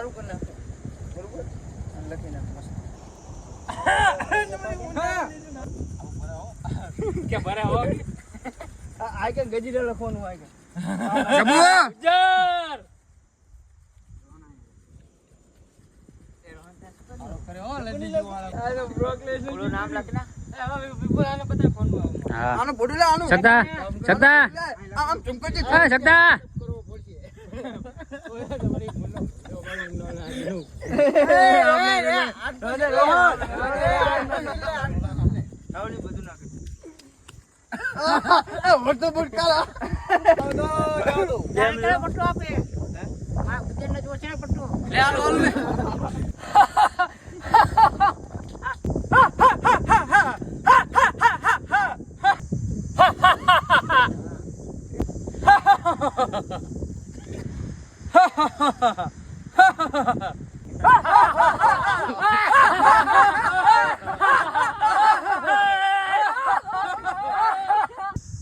ચાલુ કરી નાખો બરોબર લખી નાખો કે ભરે હો આ કે ગજીરા લખવાનું આ કે જબુ જર કરે હો લડી જો વાળા આ બ્રોક લેજો ઓલું નામ લખના હવે વિપુલ આને બતા ફોન માં આનો ફોટો લે આનો સત્તા સત્તા આમ ચમકજી હા સત્તા કરવો પડશે ઓય તમારી બોલો બધું નાખે વળતો બુટ કાલા પટ્ટો આપે આ ઉજ્જૈન નો જોશે પટ્ટો લે આલો લે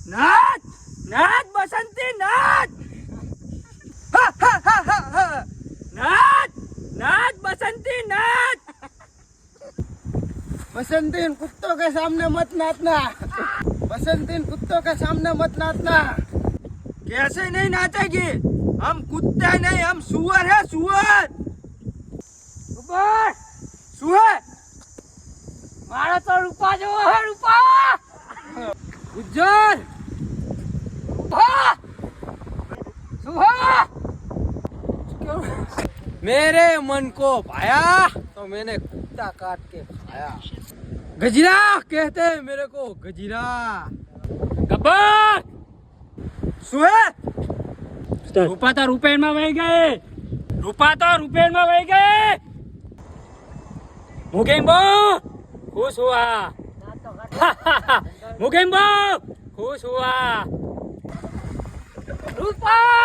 નાચ નાચ બસંતી નાચ नाच नाच बसंती नाच बसंती कुत्तों के सामने मत नाचना बसंती कुत्तों के सामने मत नाचना कैसे नहीं नाचेगी हम कुत्ते नहीं हम सुअर है सुअर ऊपर सुअर मारा तो रूपा जो है रूपा उज्जवल मेरे मन को भाया तो मैंने कुत्ता काट के खाया गजीरा कहते हैं मेरे को गजीरा गब्बर सुहे रूपा तो रुपये में वही गए रूपा तो रुपये में वही गए मुगेम्बो खुश हुआ मुगेम्बो खुश हुआ रूपा